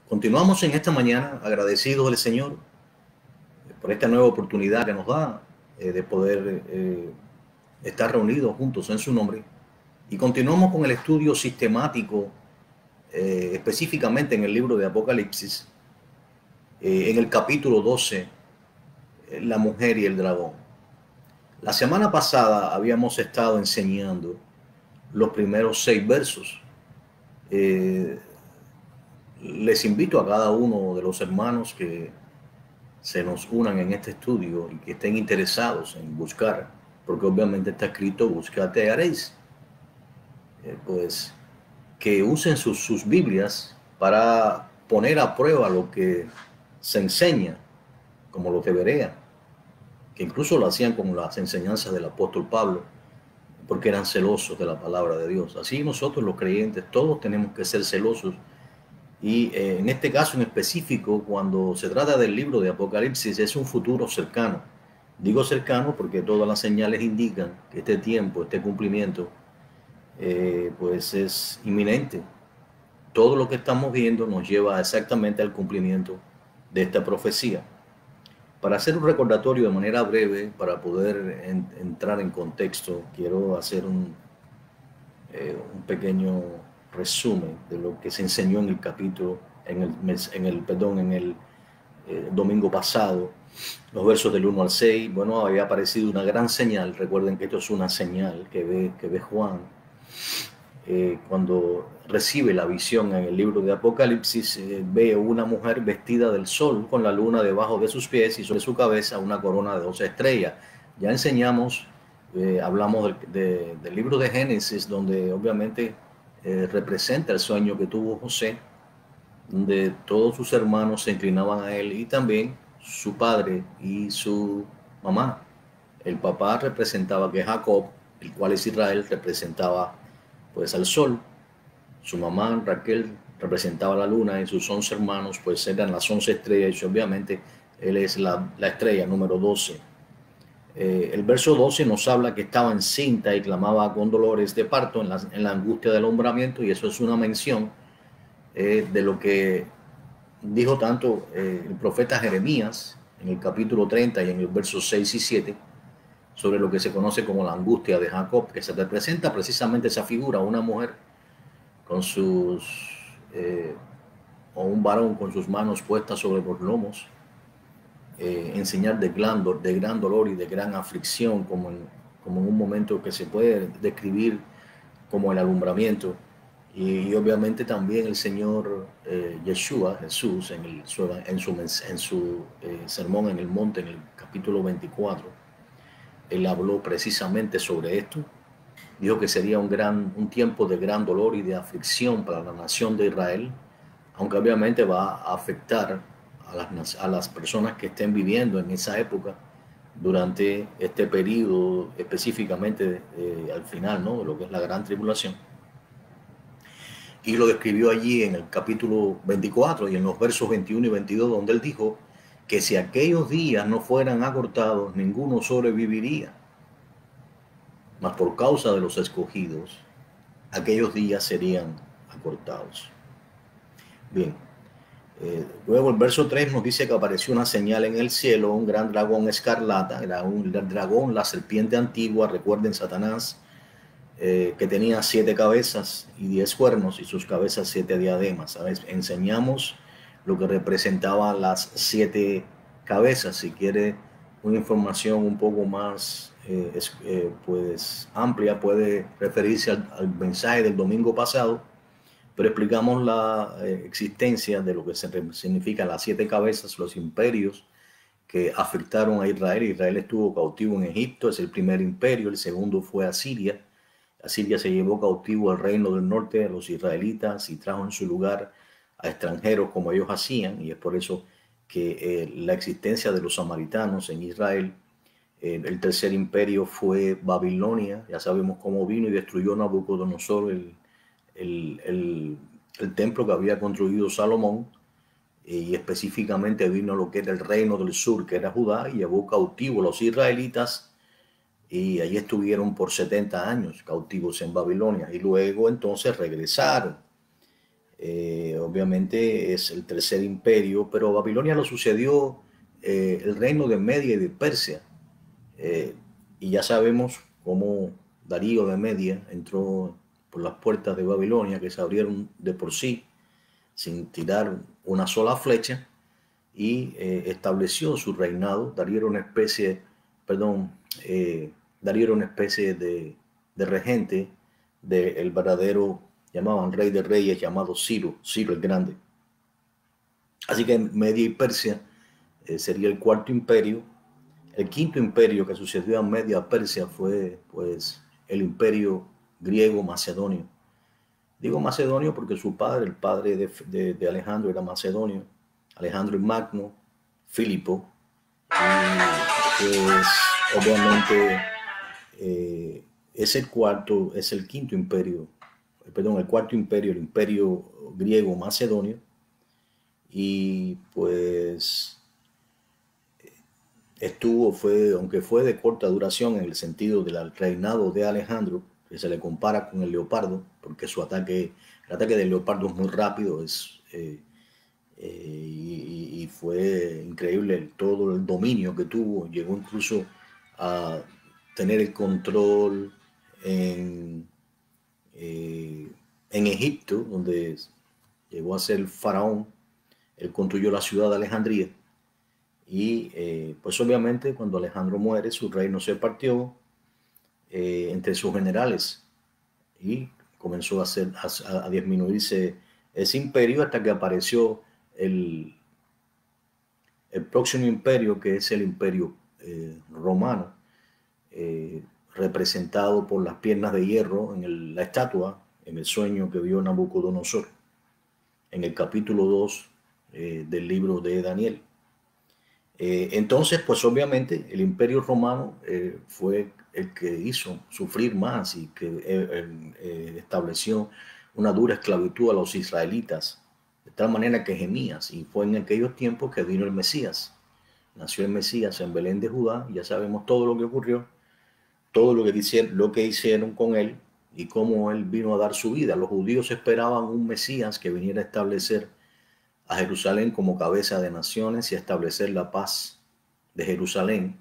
Continuamos en esta mañana agradecidos al Señor por esta nueva oportunidad que nos da de poder estar reunidos juntos en su nombre. Y continuamos con el estudio sistemático, específicamente en el libro de Apocalipsis, en el capítulo 12, la mujer y el dragón. La semana pasada habíamos estado enseñando los primeros 6 versos. Eh, Les invito a cada uno de los hermanos que se nos unan en este estudio y que estén interesados en buscar, porque obviamente está escrito, búscate y haréis, pues que usen sus Biblias para poner a prueba lo que se enseña, como lo que Berea, que incluso lo hacían con las enseñanzas del apóstol Pablo, porque eran celosos de la palabra de Dios. Así nosotros los creyentes, todos tenemos que ser celosos. Y en este caso en específico, cuando se trata del libro de Apocalipsis, es un futuro cercano. Digo cercano porque todas las señales indican que este tiempo, este cumplimiento, pues es inminente. Todo lo que estamos viendo nos lleva exactamente al cumplimiento de esta profecía. Para hacer un recordatorio de manera breve, para poder entrar en contexto, quiero hacer un pequeño resumen de lo que se enseñó en el capítulo, en el domingo pasado, los versos del 1 al 6. Bueno, había aparecido una gran señal. Recuerden que esto es una señal que ve Juan cuando recibe la visión en el libro de Apocalipsis. Ve una mujer vestida del sol con la luna debajo de sus pies y sobre su cabeza una corona de 12 estrellas. Ya enseñamos, hablamos del libro de Génesis, donde obviamente representa el sueño que tuvo José, donde todos sus hermanos se inclinaban a él, y también su padre y su mamá. El papá representaba que Jacob, el cual es Israel, representaba pues al sol. Su mamá Raquel representaba la luna, y sus 11 hermanos pues eran las 11 estrellas, y obviamente él es la estrella número 12. El verso 12 nos habla que estaba encinta y clamaba con dolores de parto en la angustia del alumbramiento, y eso es una mención de lo que dijo tanto el profeta Jeremías en el capítulo 30 y en el versos 6 y 7 sobre lo que se conoce como la angustia de Jacob, que se representa precisamente esa figura, una mujer con o un varón con sus manos puestas sobre los lomos, en señal de gran dolor y de gran aflicción, como en un momento que se puede describir como el alumbramiento. Y obviamente también el Señor Yeshua, Jesús, en su sermón en el monte, en el capítulo 24, él habló precisamente sobre esto. Dijo que sería un tiempo de gran dolor y de aflicción para la nación de Israel, aunque obviamente va a afectar a las personas que estén viviendo en esa época durante este periodo, específicamente al final, ¿no?, de lo que es la gran tribulación. Y lo describió allí en el capítulo 24 y en los versos 21 y 22, donde él dijo que si aquellos días no fueran acortados, ninguno sobreviviría. Mas por causa de los escogidos, aquellos días serían acortados. Bien, luego el verso 3 nos dice que apareció una señal en el cielo, un gran dragón escarlata, era un dragón, la serpiente antigua, recuerden Satanás, que tenía 7 cabezas y 10 cuernos, y sus cabezas 7 diademas. ¿Sabes? Enseñamos lo que representaban las 7 cabezas. Si quiere una información un poco más pues amplia, puede referirse al mensaje del domingo pasado, pero explicamos la existencia de lo que significan las 7 cabezas, los imperios que afectaron a Israel. Israel estuvo cautivo en Egipto, es el primer imperio. El segundo fue Asiria. Asiria se llevó cautivo al reino del norte, a los israelitas, y trajo en su lugar a extranjeros como ellos hacían, y es por eso que la existencia de los samaritanos en Israel. El tercer imperio fue Babilonia. Ya sabemos cómo vino y destruyó Nabucodonosor el, el, el templo que había construido Salomón, y específicamente vino lo que era el reino del sur, que era Judá, y llevó cautivo a los israelitas, y allí estuvieron por 70 años cautivos en Babilonia, y luego entonces regresaron. Obviamente es el tercer imperio, pero a Babilonia lo sucedió el reino de Media y de Persia. Eh, y ya sabemos cómo Darío de Media entró por las puertas de Babilonia, que se abrieron de por sí, sin tirar una sola flecha, y estableció su reinado. Darío era una especie, perdón, Darío era una especie de regente del verdadero, llamaban rey de reyes, llamado Ciro, Ciro el Grande. Así que Media y Persia sería el cuarto imperio. El quinto imperio que sucedió a Media Persia fue pues el imperio griego macedonio. Digo macedonio porque su padre, el padre de Alejandro, era macedonio. Alejandro el Magno, Filipo, y pues obviamente es el quinto imperio, perdón, el cuarto imperio, el imperio griego macedonio, y pues aunque fue de corta duración en el sentido del reinado de Alejandro, que se le compara con el leopardo, porque el ataque del leopardo es muy rápido, y fue increíble todo el dominio que tuvo, llegó incluso a tener el control en, en Egipto, donde llegó a ser el faraón. Él construyó la ciudad de Alejandría. Y pues obviamente cuando Alejandro muere, su reino se partió entre sus generales y comenzó a disminuirse ese imperio hasta que apareció el próximo imperio, que es el imperio romano, representado por las piernas de hierro en la estatua, en el sueño que vio Nabucodonosor, en el capítulo 2 del libro de Daniel. Entonces, pues obviamente el imperio romano fue el que hizo sufrir más y que estableció una dura esclavitud a los israelitas, de tal manera que gemías, y fue en aquellos tiempos que vino el Mesías. Nació el Mesías en Belén de Judá, ya sabemos todo lo que ocurrió, todo lo que hicieron con él y cómo él vino a dar su vida. Los judíos esperaban un Mesías que viniera a establecer a Jerusalén como cabeza de naciones y a establecer la paz de Jerusalén.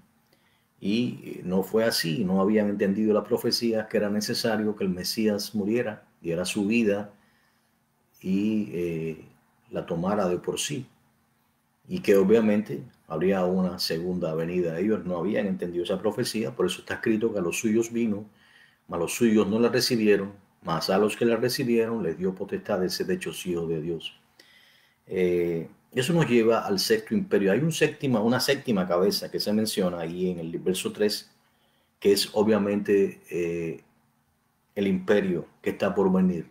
Y no fue así, no habían entendido la profecía que era necesario que el Mesías muriera, diera su vida y la tomara de por sí. Y que obviamente habría una segunda venida. Ellos no habían entendido esa profecía, por eso está escrito que a los suyos vino, mas los suyos no la recibieron, mas a los que la recibieron les dio potestad de ser hechos hijos de Dios. Eso nos lleva al sexto imperio. Hay una séptima cabeza que se menciona ahí en el verso 3, que es obviamente el imperio que está por venir,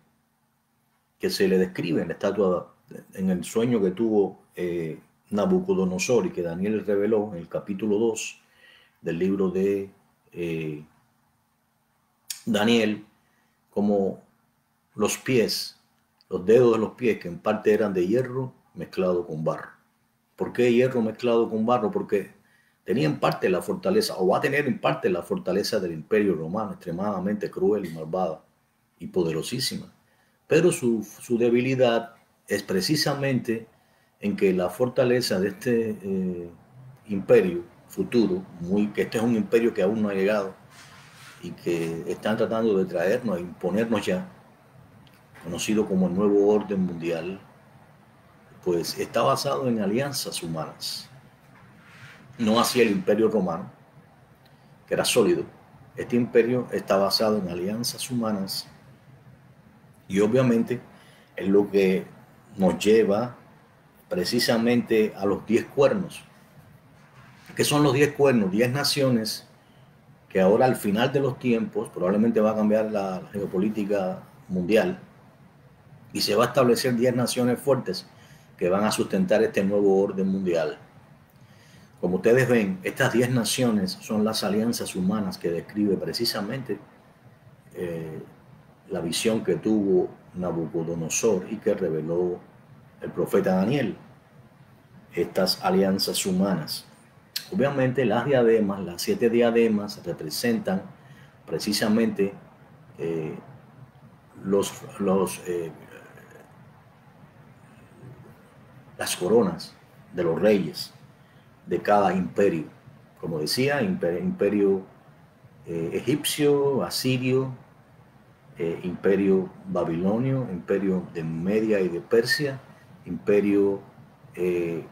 que se le describe en la estatua, en el sueño que tuvo Nabucodonosor y que Daniel reveló en el capítulo 2 del libro de Daniel, como los pies, los dedos de los pies, que en parte eran de hierro mezclado con barro. ¿Por qué hierro mezclado con barro? Porque tenía en parte la fortaleza, o va a tener en parte la fortaleza del imperio romano, extremadamente cruel y malvada y poderosísima. Pero su debilidad es precisamente en que la fortaleza de este imperio futuro, que este es un imperio que aún no ha llegado y que están tratando de traernos, a imponernos ya, conocido como el nuevo orden mundial, pues está basado en alianzas humanas. No así el imperio romano, que era sólido. Este imperio está basado en alianzas humanas y obviamente es lo que nos lleva precisamente a los 10 cuernos. ¿Qué son los 10 cuernos? 10 naciones que ahora al final de los tiempos probablemente va a cambiar la geopolítica mundial y se va a establecer 10 naciones fuertes que van a sustentar este nuevo orden mundial. Como ustedes ven, estas 10 naciones son las alianzas humanas que describe precisamente la visión que tuvo Nabucodonosor y que reveló el profeta Daniel. Estas alianzas humanas. Obviamente las diademas, las 7 diademas representan precisamente los las coronas de los reyes de cada imperio. Como decía, imperio egipcio, asirio, imperio babilonio, imperio de Media y de Persia, imperio de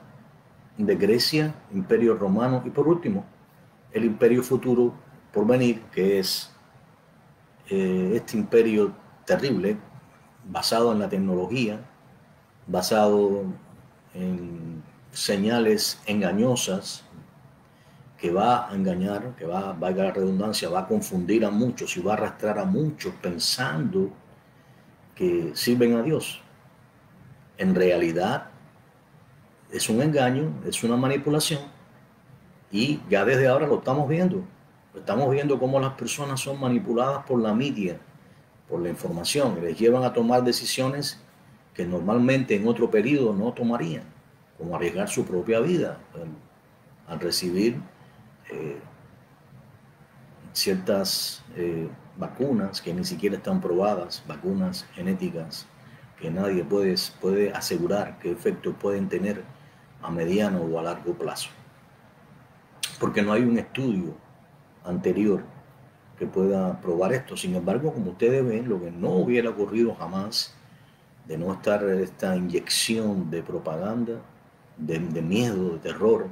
Grecia, imperio romano y por último el imperio futuro por venir, que es este imperio terrible basado en la tecnología, basado en señales engañosas, que va a engañar, que va, valga la redundancia, va a confundir a muchos y va a arrastrar a muchos pensando que sirven a Dios. En realidad es un engaño, es una manipulación y ya desde ahora lo estamos viendo. Lo estamos viendo cómo las personas son manipuladas por la media, por la información, y les llevan a tomar decisiones que normalmente en otro periodo no tomarían, como arriesgar su propia vida al recibir ciertas vacunas que ni siquiera están probadas, vacunas genéticas que nadie puede asegurar qué efectos pueden tener a mediano o a largo plazo, porque no hay un estudio anterior que pueda probar esto. Sin embargo, como ustedes ven, lo que no hubiera ocurrido jamás de no estar esta inyección de propaganda, de miedo, de terror,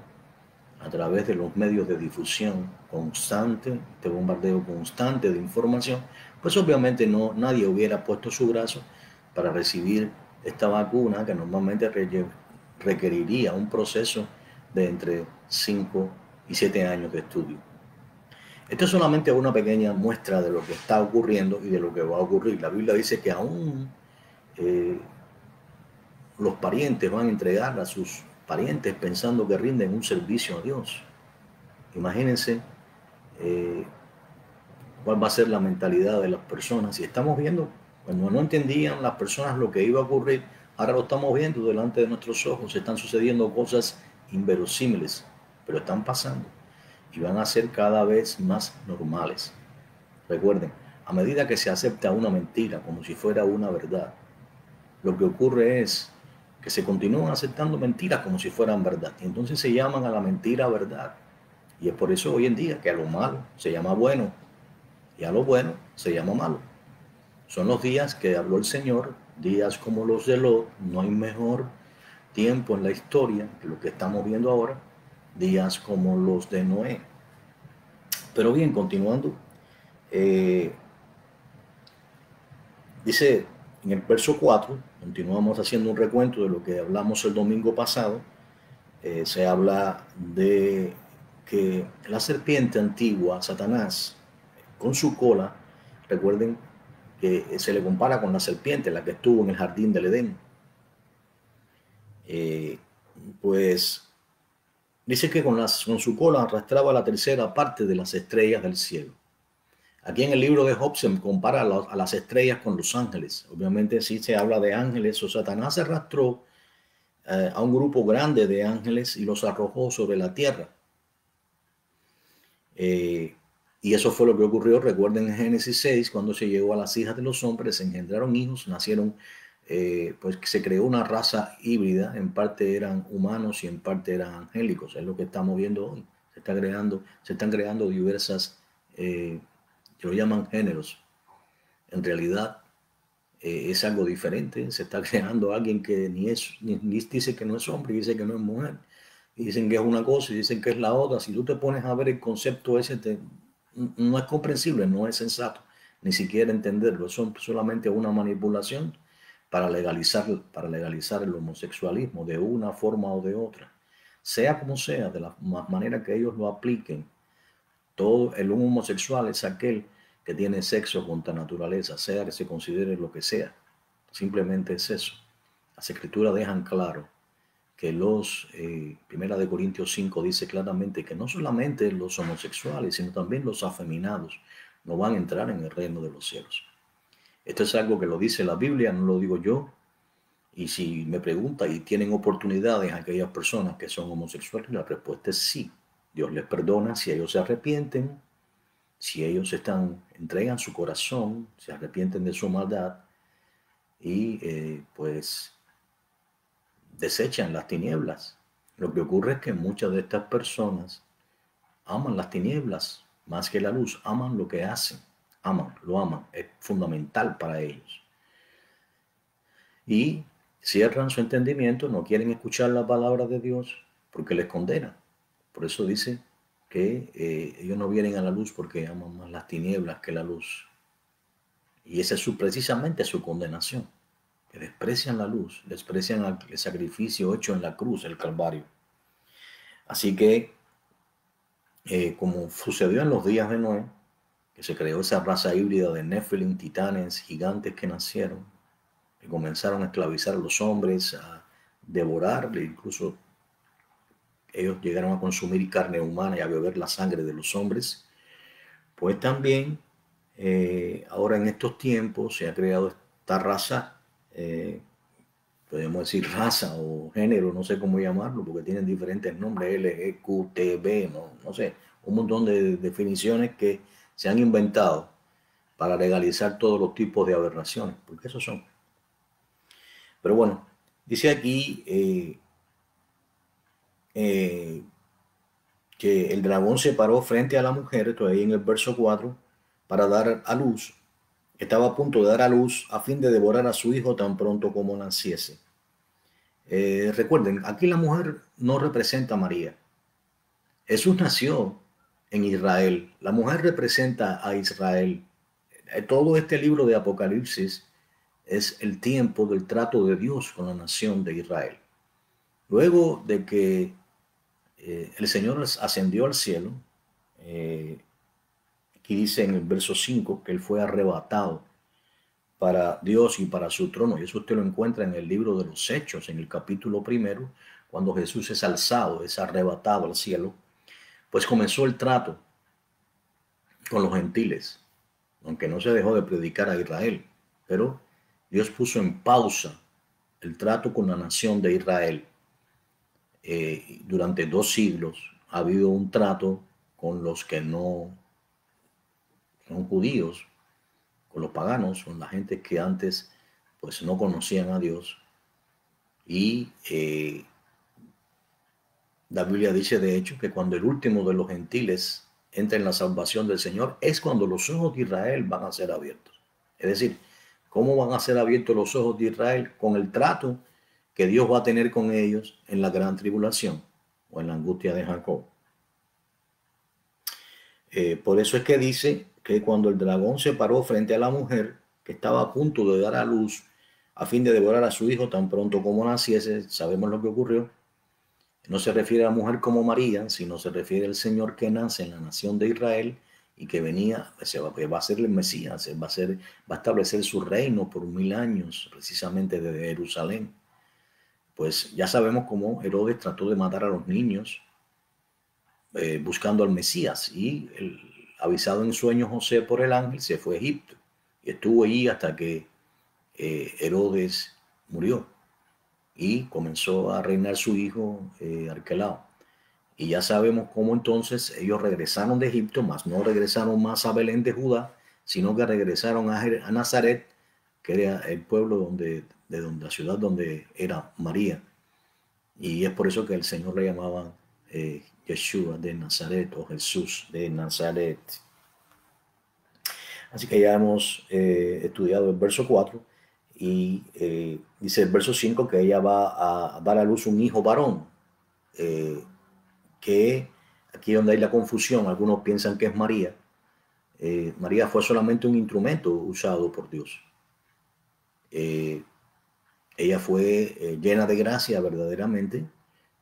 a través de los medios de difusión constante, este bombardeo constante de información, pues obviamente nadie hubiera puesto su brazo para recibir esta vacuna que normalmente requeriría un proceso de entre 5 y 7 años de estudio. Esto es solamente una pequeña muestra de lo que está ocurriendo y de lo que va a ocurrir. La Biblia dice que aún los parientes van a entregar a sus parientes pensando que rinden un servicio a Dios. Imagínense cuál va a ser la mentalidad de las personas. Y estamos viendo, cuando no entendían las personas lo que iba a ocurrir, ahora lo estamos viendo delante de nuestros ojos. Están sucediendo cosas inverosímiles, pero están pasando y van a ser cada vez más normales. Recuerden, a medida que se acepta una mentira como si fuera una verdad, lo que ocurre es que se continúan aceptando mentiras como si fueran verdad. Y entonces se llaman a la mentira verdad. Y es por eso hoy en día que a lo malo se llama bueno y a lo bueno se llama malo. Son los días que habló el Señor, días como los de Lot. No hay mejor tiempo en la historia que lo que estamos viendo ahora, días como los de Noé. Pero bien, continuando, dice en el verso 4, continuamos haciendo un recuento de lo que hablamos el domingo pasado. Se habla de que la serpiente antigua, Satanás, con su cola, recuerden que se le compara con la serpiente, la que estuvo en el jardín del Edén. Pues dice que con su cola arrastraba la tercera parte de las estrellas del cielo. Aquí en el libro de Job se compara a las estrellas con los ángeles. Obviamente sí se habla de ángeles, o Satanás arrastró a un grupo grande de ángeles y los arrojó sobre la tierra. Y eso fue lo que ocurrió, recuerden en Génesis 6, cuando se llegó a las hijas de los hombres, se engendraron hijos, nacieron, pues se creó una raza híbrida, en parte eran humanos y en parte eran angélicos, es lo que estamos viendo hoy. Se están creando diversas, que lo llaman géneros. En realidad es algo diferente, se está creando alguien que ni dice que no es hombre, dice que no es mujer. Y dicen que es una cosa y dicen que es la otra. Si tú te pones a ver el concepto ese, no es comprensible, no es sensato, ni siquiera entenderlo. Son solamente una manipulación para legalizar el homosexualismo de una forma o de otra. Sea como sea, de la manera que ellos lo apliquen. Todo el homosexual es aquel que tiene sexo contra naturaleza, sea que se considere lo que sea. Simplemente es eso. Las escrituras dejan claro que Primera de Corintios 5 dice claramente que no solamente los homosexuales, sino también los afeminados no van a entrar en el reino de los cielos. Esto es algo que lo dice la Biblia, no lo digo yo. Y si me preguntan y tienen oportunidades aquellas personas que son homosexuales, la respuesta es sí. Dios les perdona si ellos se arrepienten, si ellos entregan su corazón, se arrepienten de su maldad y pues desechan las tinieblas. Lo que ocurre es que muchas de estas personas aman las tinieblas más que la luz, aman lo que hacen, lo aman, es fundamental para ellos. Y cierran su entendimiento, no quieren escuchar la palabra de Dios porque les condena. Por eso dice que ellos no vienen a la luz porque aman más las tinieblas que la luz. Y esa es precisamente su condenación, que desprecian la luz, desprecian el sacrificio hecho en la cruz, el Calvario. Así que, como sucedió en los días de Noé, que se creó esa raza híbrida de Nephilim, titanes, gigantes que nacieron, que comenzaron a esclavizar a los hombres, a devorarle, incluso ellos llegaron a consumir carne humana y a beber la sangre de los hombres, pues también ahora en estos tiempos se ha creado esta raza, podemos decir raza o género, no sé cómo llamarlo, porque tienen diferentes nombres, LGQTB, no sé, un montón de definiciones que se han inventado para legalizar todos los tipos de aberraciones, porque esos son. Pero bueno, dice aquí que el dragón se paró frente a la mujer, esto ahí en el verso 4, para dar a luz. Estaba a punto de dar a luz a fin de devorar a su hijo tan pronto como naciese. Recuerden, aquí la mujer no representa a María. Jesús nació en Israel. La mujer representa a Israel. Todo este libro de Apocalipsis es el tiempo del trato de Dios con la nación de Israel. Luego de que el Señor ascendió al cielo, aquí dice en el verso 5 que Él fue arrebatado para Dios y para su trono. Y eso usted lo encuentra en el libro de los Hechos, en el capítulo 1, cuando Jesús es alzado, es arrebatado al cielo. Pues comenzó el trato con los gentiles, aunque no se dejó de predicar a Israel. Pero Dios puso en pausa el trato con la nación de Israel. Durante 2 siglos ha habido un trato con los que no son judíos, con los paganos, con la gente que antes pues no conocían a Dios. Y la Biblia dice de hecho que cuando el último de los gentiles entra en la salvación del Señor es cuando los ojos de Israel van a ser abiertos. Es decir, ¿cómo van a ser abiertos los ojos de Israel? Con el trato que Dios va a tener con ellos en la gran tribulación o en la angustia de Jacob. Por eso es que dice que cuando el dragón se paró frente a la mujer que estaba a punto de dar a luz a fin de devorar a su hijo tan pronto como naciese, sabemos lo que ocurrió. No se refiere a la mujer como María, sino se refiere al Señor que nace en la nación de Israel y que venía, va a ser el Mesías, va a establecer su reino por 1000 años, precisamente desde Jerusalén. Pues ya sabemos cómo Herodes trató de matar a los niños buscando al Mesías, y avisado en sueño José por el ángel se fue a Egipto y estuvo allí hasta que Herodes murió y comenzó a reinar su hijo Arquelao. Y ya sabemos cómo entonces ellos regresaron de Egipto, mas no regresaron más a Belén de Judá, sino que regresaron a Nazaret, que era el pueblo la ciudad donde era María. Y es por eso que el Señor le llamaba Yeshua de Nazaret o Jesús de Nazaret. Así que ya hemos estudiado el verso 4 y dice el verso 5 que ella va a dar a luz un hijo varón, que aquí donde hay la confusión, algunos piensan que es María. María fue solamente un instrumento usado por Dios. Ella fue llena de gracia verdaderamente,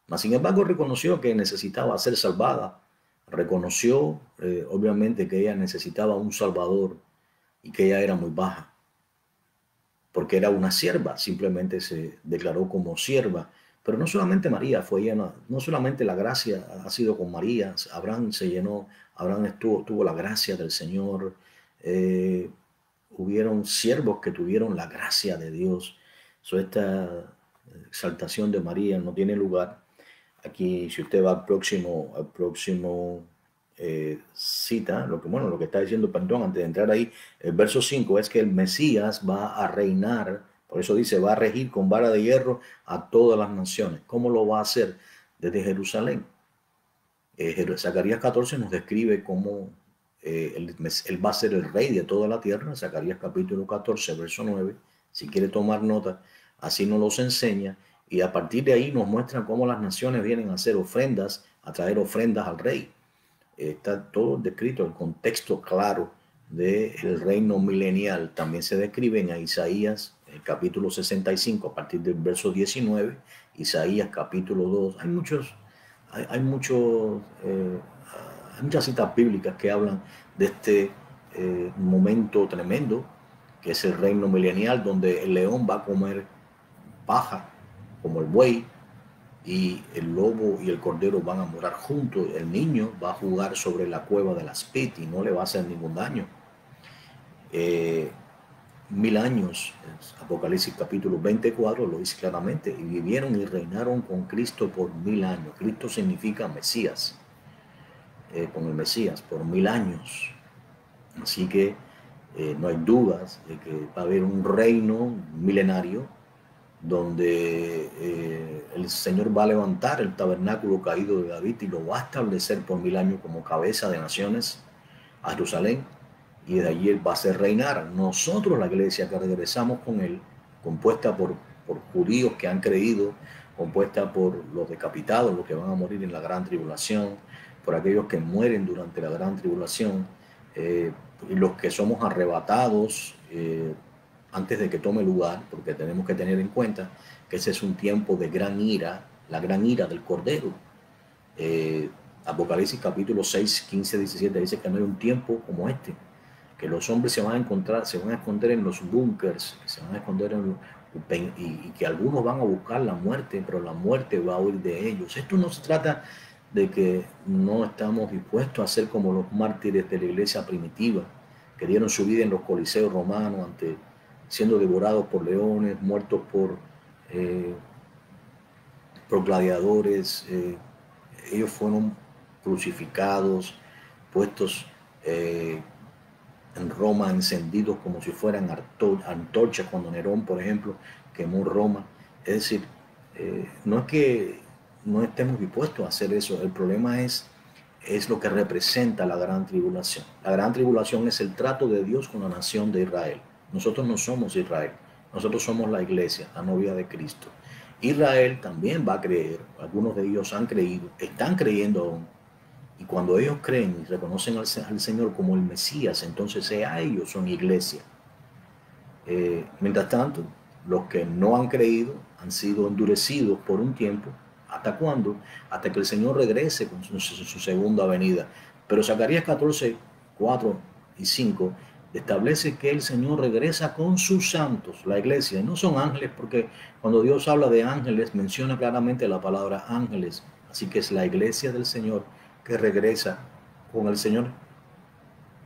mas sin embargo reconoció que necesitaba ser salvada, reconoció obviamente que ella necesitaba un salvador y que ella era muy baja, porque era una sierva, simplemente se declaró como sierva. Pero no solamente María fue llena, no solamente la gracia ha sido con María, Abraham se llenó, Abraham tuvo la gracia del Señor, hubieron siervos que tuvieron la gracia de Dios. Esta exaltación de María no tiene lugar. Aquí, si usted va al próximo cita, lo que está diciendo, perdón, antes de entrar ahí, el verso 5 es que el Mesías va a reinar Por eso dice, va a regir con vara de hierro a todas las naciones. ¿Cómo lo va a hacer? Desde Jerusalén. Zacarías 14 nos describe cómo él va a ser el rey de toda la tierra. Zacarías capítulo 14, verso 9. Si quiere tomar nota, así nos los enseña. Y a partir de ahí nos muestra cómo las naciones vienen a hacer ofrendas, a traer ofrendas al rey. Está todo descrito, el contexto claro del reino milenial. También se describe en Isaías, el capítulo 65, a partir del verso 19, Isaías capítulo 2. Hay muchas citas bíblicas que hablan de este momento tremendo, que es el reino milenial, donde el león va a comer paja como el buey, y el lobo y el cordero van a morar juntos. El niño va a jugar sobre la cueva de las pit y no le va a hacer ningún daño. 1000 años, Apocalipsis capítulo 24 lo dice claramente, y vivieron y reinaron con Cristo por 1000 años. Cristo significa Mesías, con el Mesías, por 1000 años. Así que no hay dudas de que va a haber un reino milenario donde el Señor va a levantar el tabernáculo caído de David y lo va a establecer por 1000 años como cabeza de naciones a Jerusalén, y de allí él va a hacer reinar. Nosotros, la iglesia que regresamos con él, compuesta por judíos que han creído, compuesta por los decapitados, los que van a morir en la gran tribulación, por aquellos que mueren durante la gran tribulación, y los que somos arrebatados antes de que tome lugar, porque tenemos que tener en cuenta que ese es un tiempo de gran ira, la gran ira del Cordero. Apocalipsis capítulo 6, 15, 17 dice que no hay un tiempo como este, que los hombres se van a esconder en los búnkers, se van a esconder y que algunos van a buscar la muerte, pero la muerte va a huir de ellos. Esto no se trata de que no estamos dispuestos a ser como los mártires de la iglesia primitiva, que dieron su vida en los coliseos romanos, siendo devorados por leones, muertos por gladiadores. Ellos fueron crucificados, puestos en Roma, encendidos como si fueran antorchas, cuando Nerón, por ejemplo, quemó Roma. Es decir, no es que no estemos dispuestos a hacer eso, el problema es lo que representa la gran tribulación. La gran tribulación es el trato de Dios con la nación de Israel. Nosotros no somos Israel, nosotros somos la iglesia, la novia de Cristo. Israel también va a creer, algunos de ellos han creído, están creyendo aún. Y cuando ellos creen y reconocen al Señor como el Mesías, entonces ellos son iglesia. Mientras tanto, los que no han creído han sido endurecidos por un tiempo. ¿Hasta cuándo? Hasta que el Señor regrese con su segunda venida. Pero Zacarías 14, 4 y 5 establece que el Señor regresa con sus santos, la iglesia. No son ángeles, porque cuando Dios habla de ángeles, menciona claramente la palabra ángeles. Así que es la iglesia del Señor que regresa con el Señor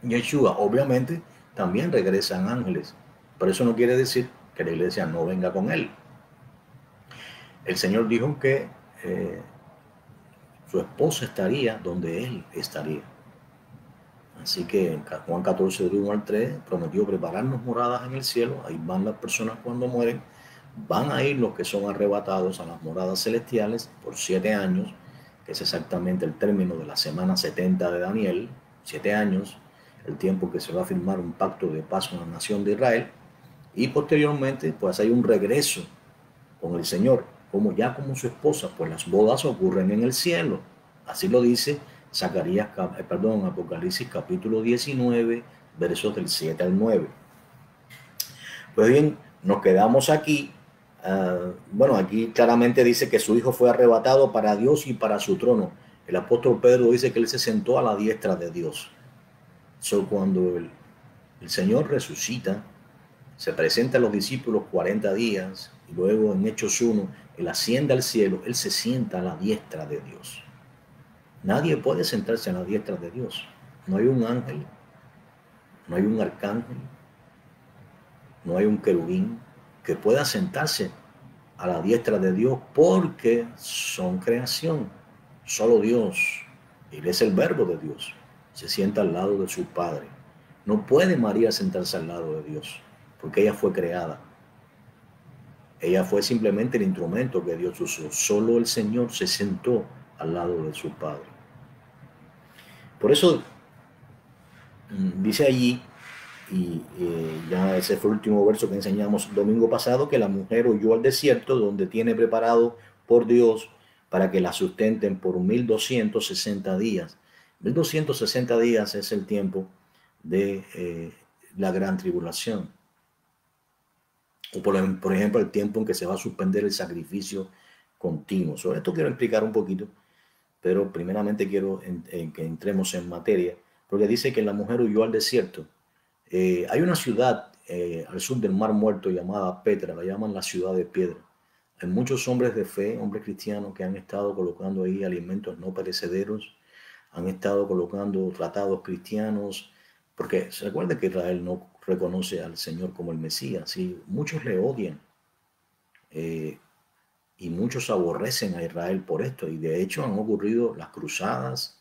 Yeshua. Obviamente, también regresan ángeles, pero eso no quiere decir que la iglesia no venga con él. El Señor dijo que su esposa estaría donde él estaría. Así que en Juan 14, de 1 al 3, prometió prepararnos moradas en el cielo. Ahí van las personas cuando mueren. Van a ir los que son arrebatados a las moradas celestiales por 7 años, que es exactamente el término de la semana 70 de Daniel. 7 años, el tiempo que se va a firmar un pacto de paz con la nación de Israel. Y posteriormente, pues hay un regreso con el Señor, como su esposa, pues las bodas ocurren en el cielo. Así lo dice Apocalipsis capítulo 19, versos del 7 al 9. Pues bien, nos quedamos aquí. Aquí claramente dice que su hijo fue arrebatado para Dios y para su trono. El apóstol Pedro dice que él se sentó a la diestra de Dios. Cuando el Señor resucita, se presenta a los discípulos 40 días y luego en Hechos 1, él asciende al cielo, él se sienta a la diestra de Dios. Nadie puede sentarse a la diestra de Dios. No hay un ángel, no hay un arcángel, no hay un querubín que pueda sentarse a la diestra de Dios, porque son creación. Solo Dios, él es el verbo de Dios, se sienta al lado de su Padre. No puede María sentarse al lado de Dios, porque ella fue creada. Ella fue simplemente el instrumento que Dios usó. Solo el Señor se sentó al lado de su Padre. Por eso dice allí, y ya ese fue el último verso que enseñamos el domingo pasado, que la mujer huyó al desierto donde tiene preparado por Dios para que la sustenten por 1260 días. 1260 días es el tiempo de la gran tribulación. O por ejemplo, el tiempo en que se va a suspender el sacrificio continuo. Sobre esto quiero explicar un poquito, pero primeramente quiero que entremos en materia, porque dice que la mujer huyó al desierto. Hay una ciudad al sur del Mar Muerto llamada Petra, la llaman la ciudad de piedra. Hay muchos hombres de fe, hombres cristianos, que han estado colocando ahí alimentos no perecederos, han estado colocando tratados cristianos, porque se recuerda que Israel no reconoce al Señor como el Mesías, y muchos le odian, eh, y muchos aborrecen a Israel por esto, y de hecho han ocurrido las cruzadas,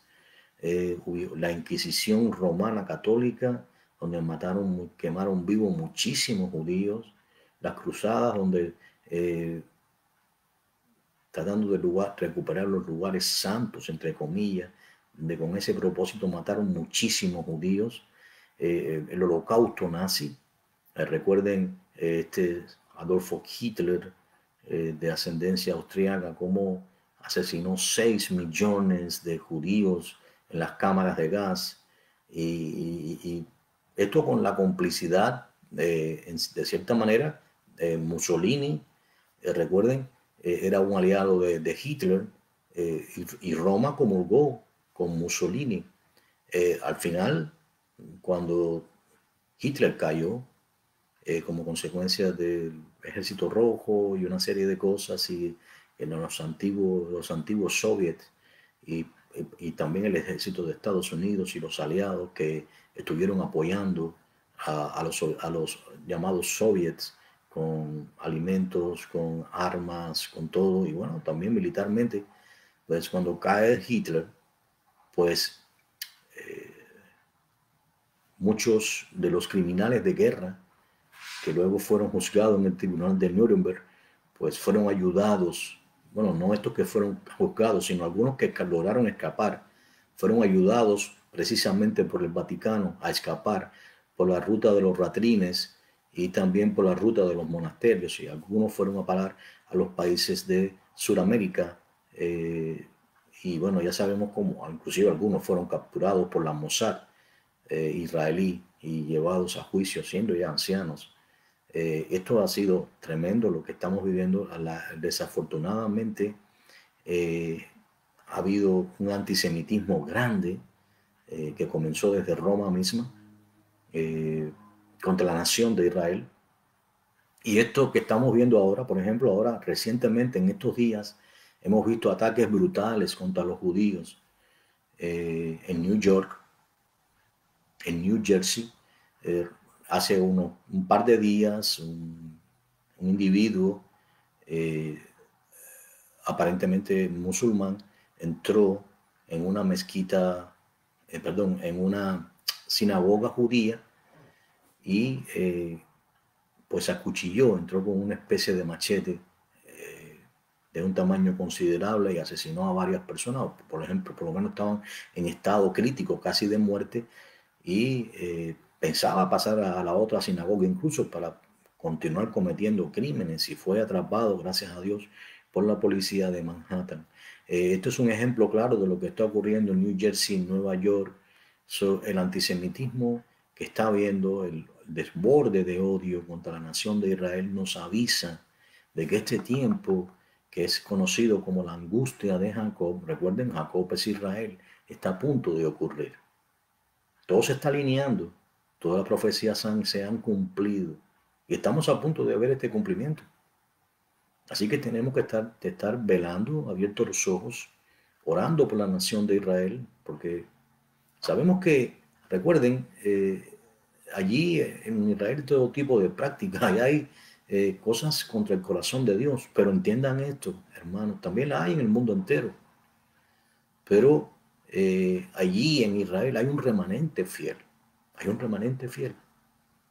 la Inquisición romana católica, donde mataron, quemaron vivos muchísimos judíos, las cruzadas donde tratando de recuperar los lugares santos, entre comillas, donde con ese propósito mataron muchísimos judíos, el holocausto nazi, recuerden este Adolfo Hitler, de ascendencia austriaca, cómo asesinó 6 millones de judíos en las cámaras de gas, y esto con la complicidad, de cierta manera, Mussolini, recuerden, era un aliado de Hitler, y Roma comulgó con Mussolini. Al final, cuando Hitler cayó, como consecuencia del Ejército Rojo y una serie de cosas, y en los antiguos soviets, y también el ejército de Estados Unidos y los aliados que estuvieron apoyando a los llamados soviets con alimentos, con armas, con todo, y bueno, también militarmente. Pues cuando cae Hitler, pues muchos de los criminales de guerra que luego fueron juzgados en el tribunal de Nuremberg, pues fueron ayudados, bueno, no estos que fueron juzgados, sino algunos que lograron escapar, fueron ayudados precisamente por el Vaticano a escapar por la ruta de los ratrines y también por la ruta de los monasterios, y algunos fueron a parar a los países de Sudamérica, y bueno, ya sabemos cómo, inclusive algunos fueron capturados por la Mossad israelí y llevados a juicio siendo ya ancianos. Esto ha sido tremendo lo que estamos viviendo. Desafortunadamente, ha habido un antisemitismo grande, que comenzó desde Roma misma, contra la nación de Israel. Y esto que estamos viendo ahora, por ejemplo, ahora recientemente en estos días, hemos visto ataques brutales contra los judíos en New York, en New Jersey. Hace un par de días, un individuo eh, aparentemente musulmán entró en una mezquita, perdón, en una sinagoga judía, y pues acuchilló, entró con una especie de machete de un tamaño considerable y asesinó a varias personas. Por ejemplo, por lo menos estaban en estado crítico, casi de muerte, y pensaba pasar a la otra sinagoga incluso para continuar cometiendo crímenes, y fue atrapado, gracias a Dios, por la policía de Manhattan. Esto es un ejemplo claro de lo que está ocurriendo en New Jersey, en Nueva York, el antisemitismo que está habiendo, el desborde de odio contra la nación de Israel, nos avisa de que este tiempo, que es conocido como la angustia de Jacob, recuerden, Jacob es Israel, está a punto de ocurrir. Todo se está alineando, todas las profecías se han cumplido, y estamos a punto de ver este cumplimiento. Así que tenemos que estar velando, abiertos los ojos, orando por la nación de Israel, porque sabemos que, recuerden, allí en Israel hay todo tipo de prácticas, y hay cosas contra el corazón de Dios, pero entiendan esto, hermanos, también la hay en el mundo entero, pero allí en Israel hay un remanente fiel, hay un remanente fiel.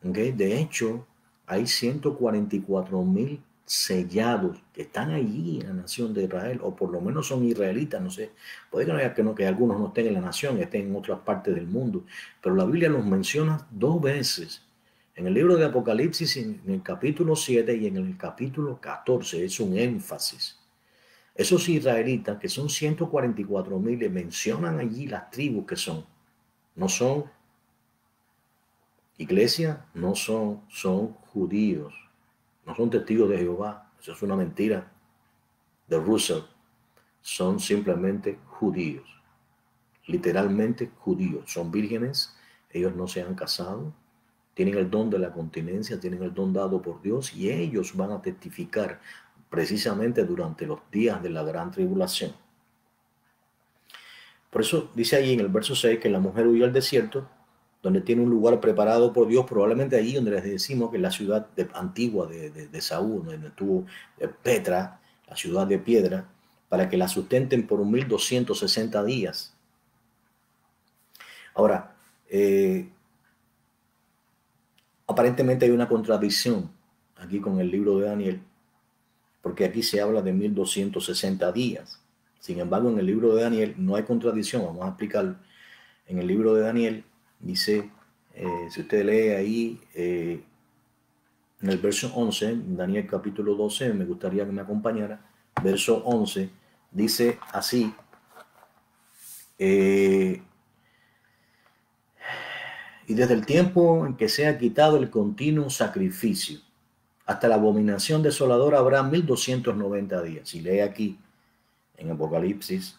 ¿Okay? De hecho, hay 144,000 sellados, que están allí en la nación de Israel, o por lo menos son israelitas, no sé, puede que no haya que algunos no estén en la nación, estén en otras partes del mundo, pero la Biblia los menciona 2 veces, en el libro de Apocalipsis, en el capítulo 7 y en el capítulo 14, es un énfasis. Esos israelitas, que son 144,000, mencionan allí las tribus que son, no son iglesia, no son judíos. No son testigos de Jehová, eso es una mentira de Russell. Son simplemente judíos, literalmente judíos. Son vírgenes, ellos no se han casado, tienen el don de la continencia, tienen el don dado por Dios y ellos van a testificar precisamente durante los días de la gran tribulación. Por eso dice ahí en el verso 6 que la mujer huyó al desierto, donde tiene un lugar preparado por Dios, probablemente allí donde les decimos que es la ciudad antigua de Saúl, donde estuvo Petra, la ciudad de piedra, para que la sustenten por 1260 días. Ahora, aparentemente hay una contradicción aquí con el libro de Daniel, porque aquí se habla de 1260 días. Sin embargo, en el libro de Daniel no hay contradicción, vamos a explicarlo. En el libro de Daniel dice, si usted lee ahí en el verso 11, Daniel capítulo 12, me gustaría que me acompañara, verso 11, dice así, y desde el tiempo en que sea quitado el continuo sacrificio, hasta la abominación desoladora habrá 1290 días. Si lee aquí en Apocalipsis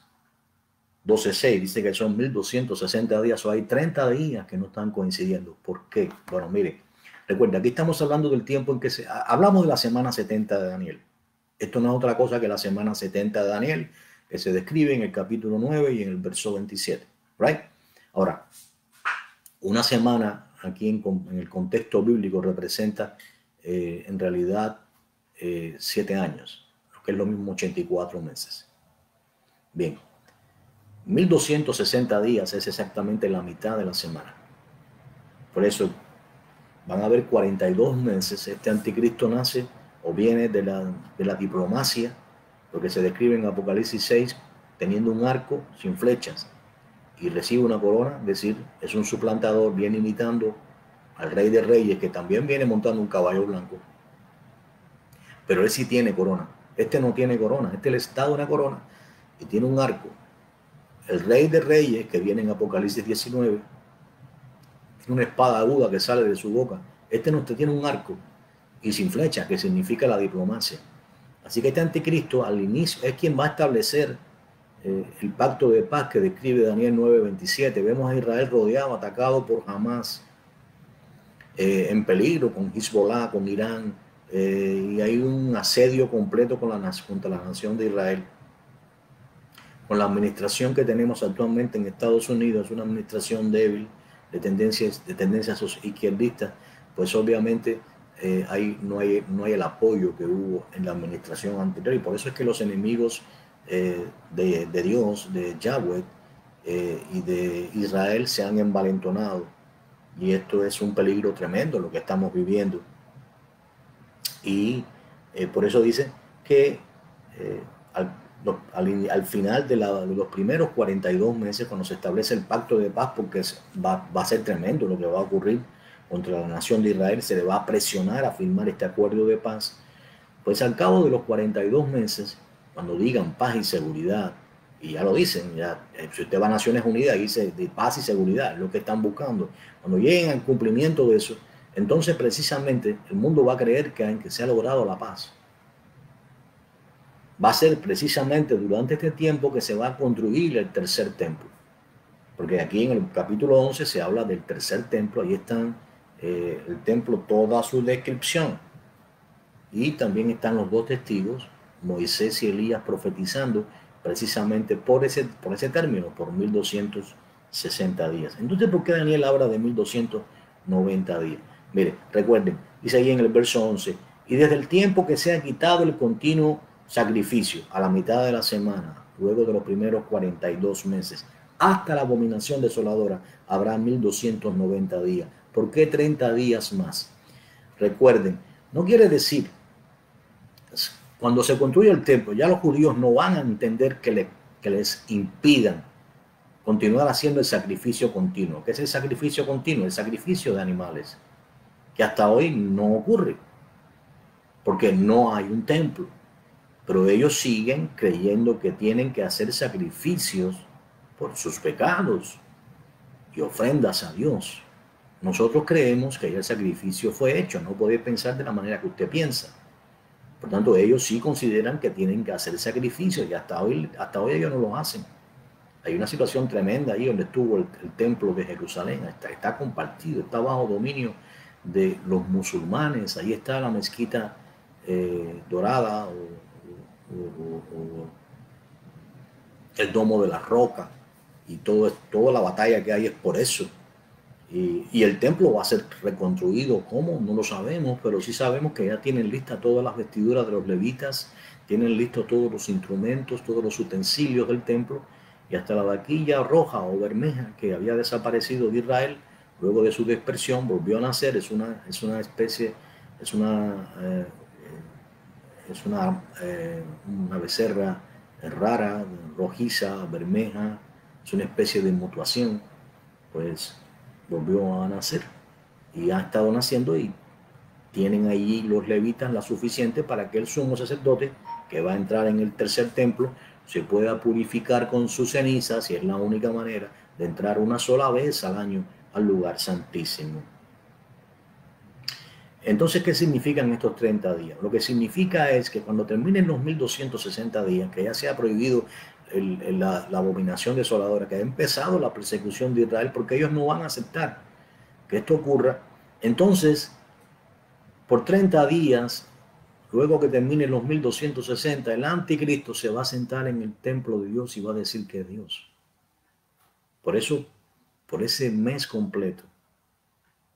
12:6, dice que son 1260 días, o hay 30 días que no están coincidiendo. ¿Por qué? Bueno, mire, recuerda, aquí estamos hablando del tiempo en que hablamos de la semana 70 de Daniel. Esto no es otra cosa que la semana 70 de Daniel, que se describe en el capítulo 9 y en el verso 27. ¿Right? Ahora, una semana aquí en el contexto bíblico representa en realidad 7 años, que es lo mismo 84 meses. Bien, 1260 días es exactamente la mitad de la semana. Por eso van a haber 42 meses. Este anticristo nace o viene de la diplomacia, lo que se describe en Apocalipsis 6, teniendo un arco sin flechas y recibe una corona, es decir, es un suplantador, viene imitando al Rey de Reyes, que también viene montando un caballo blanco, pero él sí tiene corona. Este no tiene corona, este le está dando una corona y tiene un arco. El Rey de Reyes, que viene en Apocalipsis 19, tiene una espada aguda que sale de su boca. Este no tiene un arco y sin flecha, que significa la diplomacia. Así que este anticristo al inicio es quien va a establecer el pacto de paz que describe Daniel 9:27. Vemos a Israel rodeado, atacado por Hamás, en peligro con Hezbollah, con Irán, y hay un asedio completo contra la nación de Israel. Con la administración que tenemos actualmente en Estados Unidos, una administración débil, de tendencias izquierdistas, pues obviamente no hay el apoyo que hubo en la administración anterior, y por eso es que los enemigos de Dios, de Yahweh y de Israel se han envalentonado, y esto es un peligro tremendo lo que estamos viviendo. Y por eso dice que al final de los primeros 42 meses, cuando se establece el pacto de paz, porque va a ser tremendo lo que va a ocurrir contra la nación de Israel, se le va a presionar a firmar este acuerdo de paz, pues al cabo de los 42 meses, cuando digan paz y seguridad, y ya lo dicen, ya, si usted va a Naciones Unidas y dice de paz y seguridad, es lo que están buscando, cuando lleguen al cumplimiento de eso, entonces precisamente el mundo va a creer que se ha logrado la paz. Va a ser precisamente durante este tiempo que se va a construir el tercer templo. Porque aquí en el capítulo 11 se habla del tercer templo, ahí están el templo, toda su descripción. Y también están los 2 testigos, Moisés y Elías, profetizando precisamente por ese término, por 1260 días. Entonces, ¿por qué Daniel habla de 1290 días? Mire, recuerden, dice ahí en el verso 11, y desde el tiempo que se ha quitado el continuo sacrificio, a la mitad de la semana, luego de los primeros 42 meses, hasta la abominación desoladora, habrá 1290 días. ¿Por qué 30 días más? Recuerden, no quiere decir Cuando se construye el templo, ya los judíos no van a entender que les impidan continuar haciendo el sacrificio continuo. ¿Qué es el sacrificio continuo? El sacrificio de animales, que hasta hoy no ocurre, porque no hay un templo. Pero ellos siguen creyendo que tienen que hacer sacrificios por sus pecados y ofrendas a Dios. Nosotros creemos que ya el sacrificio fue hecho, no puede pensar de la manera que usted piensa. Por tanto, ellos sí consideran que tienen que hacer sacrificios y hasta hoy ellos no lo hacen. Hay una situación tremenda ahí donde estuvo el templo de Jerusalén, está compartido, está bajo dominio de los musulmanes. Ahí está la mezquita dorada o el domo de la roca, y toda la batalla que hay es por eso. Y el templo va a ser reconstruido. ¿Cómo? No lo sabemos, pero sí sabemos que ya tienen listas todas las vestiduras de los levitas, tienen listos todos los instrumentos, todos los utensilios del templo, y hasta la vaquilla roja o bermeja que había desaparecido de Israel luego de su dispersión volvió a nacer. Es una especie, es una becerra rara, rojiza, bermeja, es una especie de mutación. Pues volvió a nacer y ha estado naciendo, y tienen allí los levitas la suficiente para que el sumo sacerdote que va a entrar en el tercer templo se pueda purificar con sus cenizas, y es la única manera de entrar una sola vez al año al lugar santísimo. Entonces, ¿qué significan estos 30 días? Lo que significa es que cuando terminen los 1260 días, que ya se ha prohibido la abominación desoladora, que ha empezado la persecución de Israel, porque ellos no van a aceptar que esto ocurra, entonces, por 30 días, luego que terminen los 1260, el anticristo se va a sentar en el templo de Dios y va a decir que es Dios. Por eso, por ese mes completo,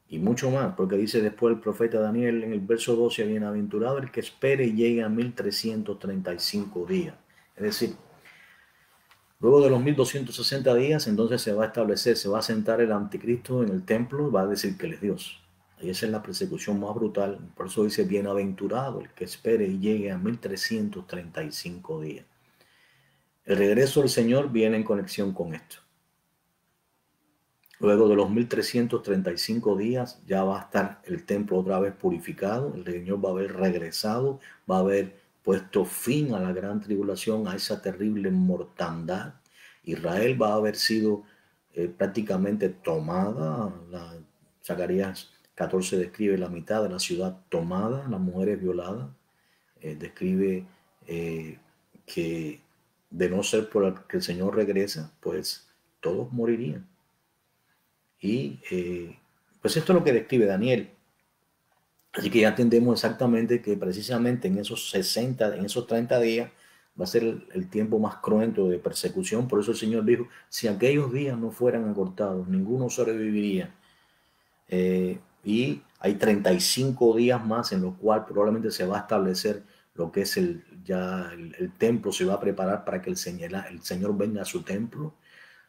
y mucho más, porque dice después el profeta Daniel en el verso 12, bienaventurado el que espere y llegue a 1335 días. Es decir, luego de los 1260 días, entonces se va a establecer, se va a sentar el anticristo en el templo y va a decir que él es Dios. Y esa es la persecución más brutal. Por eso dice, bienaventurado el que espere y llegue a 1335 días. El regreso del Señor viene en conexión con esto. Luego de los 1335 días ya va a estar el templo otra vez purificado, el Señor va a haber regresado, va a haber puesto fin a la gran tribulación, a esa terrible mortandad. Israel va a haber sido prácticamente tomada. Zacarías 14 describe la mitad de la ciudad tomada, las mujeres violadas. Describe que de no ser por el que el Señor regresa, pues todos morirían. Y pues esto es lo que describe Daniel. Así que ya entendemos exactamente que precisamente en esos 30 días va a ser el tiempo más cruento de persecución. Por eso el Señor dijo, si aquellos días no fueran acortados, ninguno sobreviviría. Y hay 35 días más en los cuales probablemente se va a establecer lo que es el templo, se va a preparar para que el Señor venga a su templo,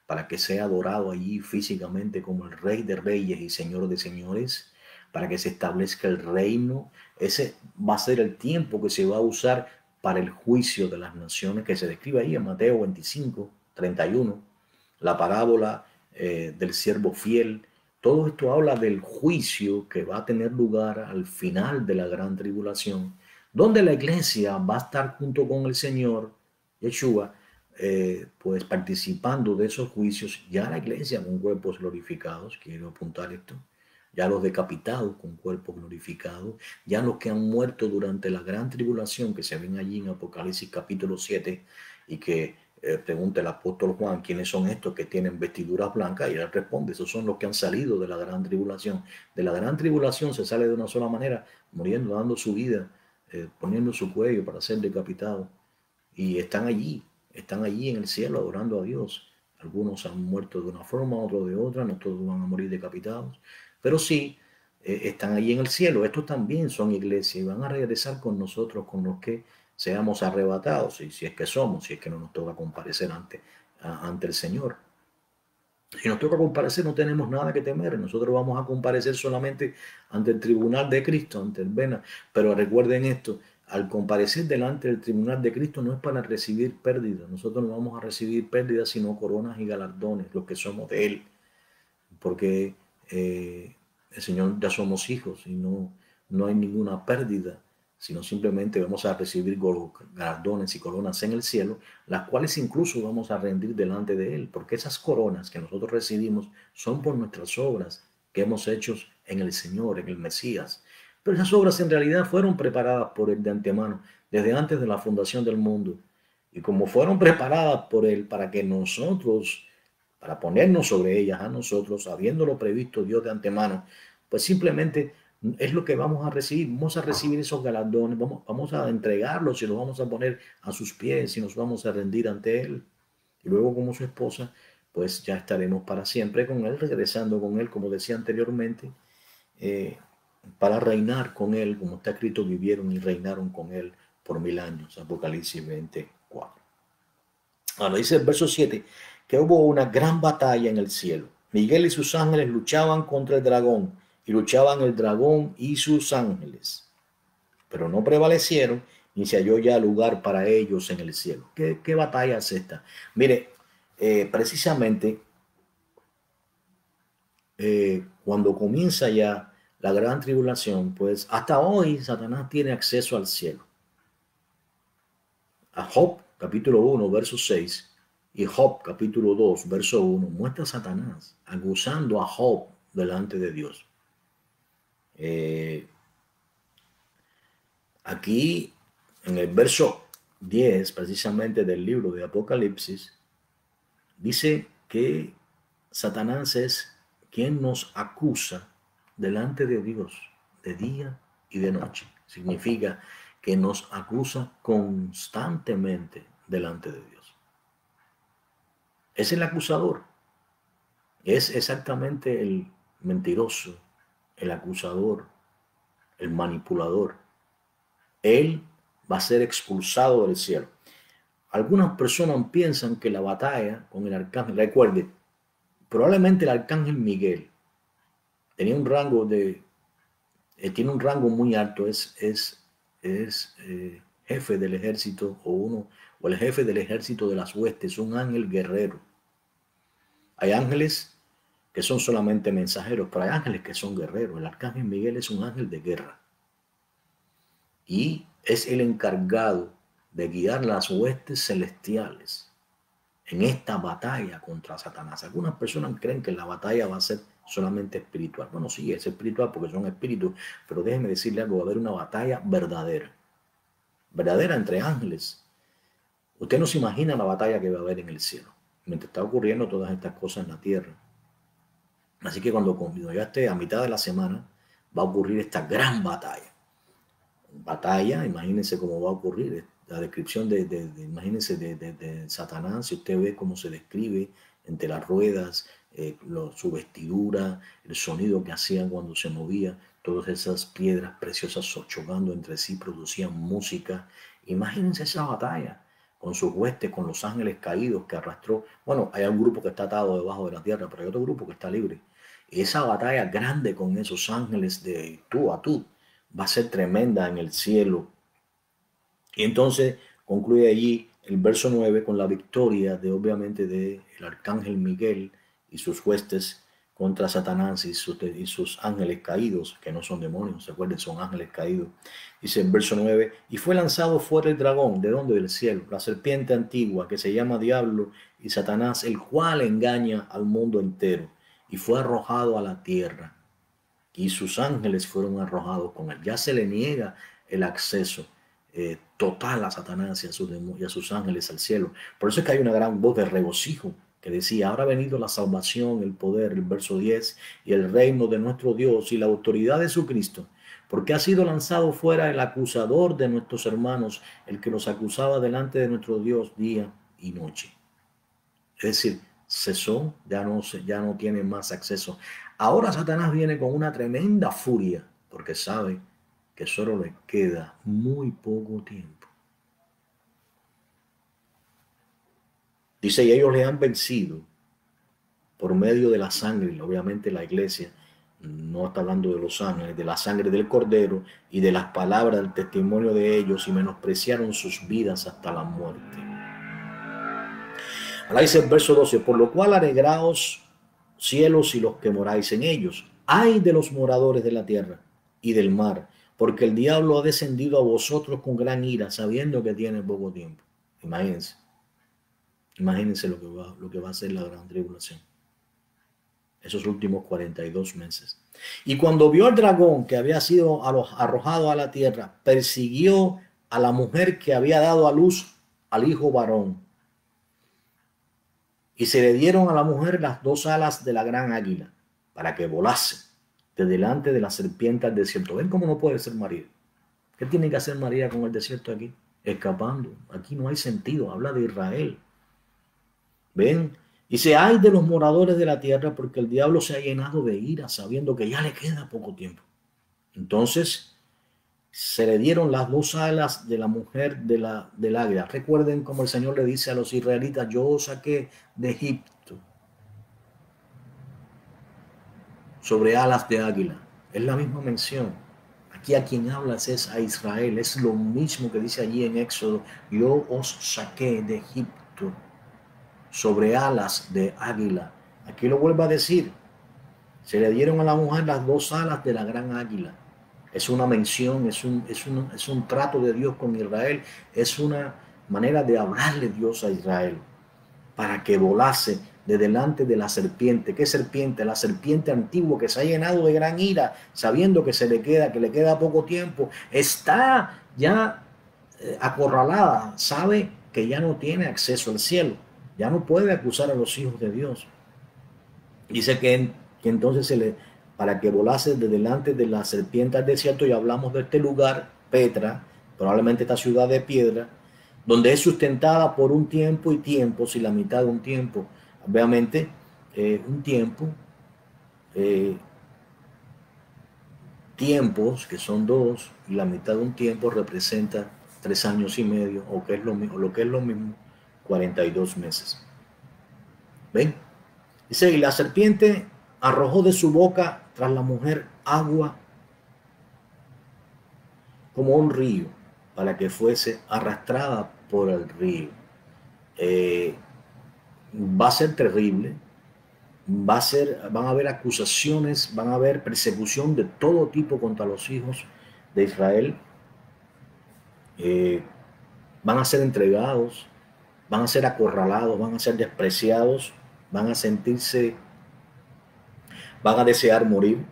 para que sea adorado allí físicamente como el Rey de Reyes y Señor de Señores, para que se establezca el reino. Ese va a ser el tiempo que se va a usar para el juicio de las naciones, que se describe ahí en Mateo 25, 31, la parábola del siervo fiel. Todo esto habla del juicio que va a tener lugar al final de la gran tribulación, donde la iglesia va a estar junto con el Señor Yeshua, pues participando de esos juicios. Ya la iglesia con cuerpos glorificados, quiero apuntar esto, ya los decapitados con cuerpos glorificados, ya los que han muerto durante la gran tribulación que se ven allí en Apocalipsis capítulo 7, y que pregunta el apóstol Juan, ¿quiénes son estos que tienen vestiduras blancas? Y él responde, esos son los que han salido de la gran tribulación. De la gran tribulación se sale de una sola manera, muriendo, dando su vida, poniendo su cuello para ser decapitado. Y están allí en el cielo adorando a Dios. Algunos han muerto de una forma, otros de otra, no todos van a morir decapitados, pero sí están allí en el cielo. Estos también son iglesia y van a regresar con nosotros, con los que seamos arrebatados, y si es que somos, si es que no nos toca comparecer ante el Señor. Si nos toca comparecer, no tenemos nada que temer. Nosotros vamos a comparecer solamente ante el tribunal de Cristo, ante el Bena. Pero recuerden esto, al comparecer delante del tribunal de Cristo no es para recibir pérdidas. Nosotros no vamos a recibir pérdidas, sino coronas y galardones, los que somos de Él. Porque el Señor ya somos hijos y no hay ninguna pérdida, sino simplemente vamos a recibir galardones y coronas en el cielo, las cuales incluso vamos a rendir delante de Él, porque esas coronas que nosotros recibimos son por nuestras obras que hemos hecho en el Señor, en el Mesías. Pero esas obras en realidad fueron preparadas por Él de antemano, desde antes de la fundación del mundo. Y como fueron preparadas por Él para que nosotros, para ponernos sobre ellas a nosotros, habiéndolo previsto Dios de antemano, pues simplemente es lo que vamos a recibir. Vamos a recibir esos galardones, vamos a entregarlos y los vamos a poner a sus pies y nos vamos a rendir ante Él. Y luego como su esposa, pues ya estaremos para siempre con Él, regresando con Él, como decía anteriormente, para reinar con Él, como está escrito, vivieron y reinaron con Él por 1000 años. Apocalipsis 24. Ahora dice el verso 7 que hubo una gran batalla en el cielo. Miguel y sus ángeles luchaban contra el dragón, y luchaban el dragón y sus ángeles, pero no prevalecieron, ni se halló ya lugar para ellos en el cielo. ¿Qué batalla es esta? Mire, precisamente cuando comienza ya la gran tribulación, pues hasta hoy Satanás tiene acceso al cielo. A Job, capítulo 1, verso 6, y Job, capítulo 2, verso 1, muestra a Satanás acusando a Job delante de Dios. Aquí, en el verso 10, precisamente del libro de Apocalipsis, dice que Satanás es quien nos acusa delante de Dios de día y de noche. Significa que nos acusa constantemente delante de Dios. Es el acusador. Es exactamente el mentiroso, el acusador, el manipulador. Él va a ser expulsado del cielo. Algunas personas piensan que la batalla con el arcángel, recuerde, probablemente el arcángel Miguel tenía un rango tiene un rango muy alto, es jefe del ejército o el jefe del ejército de las huestes, un ángel guerrero. Hay ángeles que son solamente mensajeros, pero hay ángeles que son guerreros. El arcángel Miguel es un ángel de guerra y es el encargado de guiar las huestes celestiales en esta batalla contra Satanás. Algunas personas creen que la batalla va a ser solamente espiritual. Bueno, sí, es espiritual porque son espíritus, pero déjenme decirle algo, va a haber una batalla verdadera, verdadera entre ángeles. Usted no se imagina la batalla que va a haber en el cielo, mientras está ocurriendo todas estas cosas en la tierra. Así que cuando ya esté a mitad de la semana, va a ocurrir esta gran batalla. Batalla, imagínense cómo va a ocurrir. La descripción imagínense, de Satanás, si usted ve cómo se describe entre las ruedas, su vestidura, el sonido que hacían cuando se movía, todas esas piedras preciosas chocando entre sí producían música. Imagínense esa batalla con sus huestes, con los ángeles caídos que arrastró. Bueno, hay un grupo que está atado debajo de la tierra, pero hay otro grupo que está libre. Y esa batalla grande con esos ángeles de tú a tú va a ser tremenda en el cielo. Y entonces concluye allí el verso 9 con la victoria obviamente del arcángel Miguel y sus huestes contra Satanás y sus ángeles caídos, que no son demonios, se acuerden, son ángeles caídos. Dice en verso 9, y fue lanzado fuera el dragón, ¿de dónde? Del cielo, la serpiente antigua que se llama Diablo y Satanás, el cual engaña al mundo entero, y fue arrojado a la tierra, y sus ángeles fueron arrojados con él. Ya se le niega el acceso total a Satanás y a sus ángeles al cielo. Por eso es que hay una gran voz de regocijo que decía, ahora ha venido la salvación, el poder, el verso 10, y el reino de nuestro Dios y la autoridad de su Cristo, porque ha sido lanzado fuera el acusador de nuestros hermanos, el que los acusaba delante de nuestro Dios día y noche. Es decir, cesó, ya no tiene más acceso. Ahora Satanás viene con una tremenda furia, porque sabe que solo le queda muy poco tiempo. Dice, y ellos le han vencido por medio de la sangre, obviamente la iglesia, No está hablando de los ángeles, de la sangre del cordero y de las palabras del testimonio de ellos, y menospreciaron sus vidas hasta la muerte. Ahora dice el verso 12, por lo cual alegraos cielos y los que moráis en ellos. Ay de los moradores de la tierra y del mar, porque el diablo ha descendido a vosotros con gran ira, sabiendo que tiene poco tiempo. Imagínense. Imagínense lo que va a ser la gran tribulación. Esos últimos 42 meses. Y cuando vio al dragón que había sido arrojado a la tierra, persiguió a la mujer que había dado a luz al hijo varón. Y se le dieron a la mujer las dos alas de la gran águila para que volase de delante de la serpiente al desierto. ¿Ven cómo no puede ser María? ¿Qué tiene que hacer María con el desierto aquí? Escapando. Aquí no hay sentido. Habla de Israel. ¿Ven? Dice, ay de los moradores de la tierra, porque el diablo se ha llenado de ira, sabiendo que ya le queda poco tiempo. Entonces, se le dieron las dos alas de la mujer del águila. Recuerden como el Señor le dice a los israelitas, yo os saqué de Egipto sobre alas de águila. Es la misma mención. Aquí a quien hablas es a Israel. Es lo mismo que dice allí en Éxodo, yo os saqué de Egipto sobre alas de águila. Aquí lo vuelvo a decir. Se le dieron a la mujer las dos alas de la gran águila. Es una mención, es un trato de Dios con Israel. Es una manera de hablarle Dios a Israel para que volase de delante de la serpiente. ¿Qué serpiente? La serpiente antigua que se ha llenado de gran ira, sabiendo que le queda poco tiempo. Está ya acorralada, sabe que ya no tiene acceso al cielo. Ya no puede acusar a los hijos de Dios. Dice que entonces para que volase de delante de la serpiente al desierto, y hablamos de este lugar, Petra, probablemente esta ciudad de piedra, donde es sustentada por un tiempo y tiempos y la mitad de un tiempo. Obviamente, un tiempo, tiempos que son dos, y la mitad de un tiempo representa 3 años y medio, o que es lo mismo, 42 meses. ¿Ven? Dice, y la serpiente arrojó de su boca tras la mujer agua como un río, para que fuese arrastrada por el río. Va a ser terrible, van a haber acusaciones, van a haber persecución de todo tipo contra los hijos de Israel. Van a ser entregados, van a ser acorralados, van a ser despreciados, van a desear morir.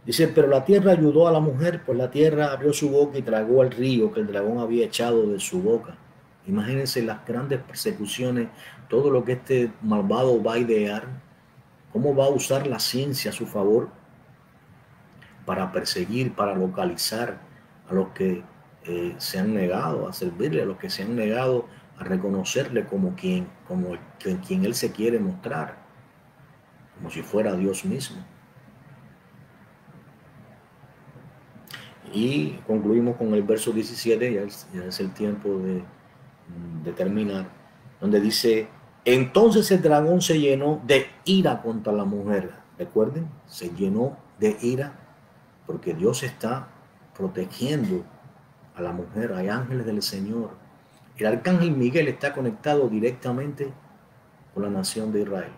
Dice, pero la tierra ayudó a la mujer, pues la tierra abrió su boca y tragó al río que el dragón había echado de su boca. Imagínense las grandes persecuciones, todo lo que este malvado va a idear, cómo va a usar la ciencia a su favor para perseguir, para localizar a los que se han negado a servirle, a los que se han negado a reconocerle como quien él se quiere mostrar, como si fuera Dios mismo. Y concluimos con el verso 17, ya es el tiempo de terminar, donde dice, entonces el dragón se llenó de ira contra la mujer. Recuerden, se llenó de ira porque Dios está protegiendo a la mujer. Hay ángeles del Señor. El arcángel Miguel está conectado directamente con la nación de Israel.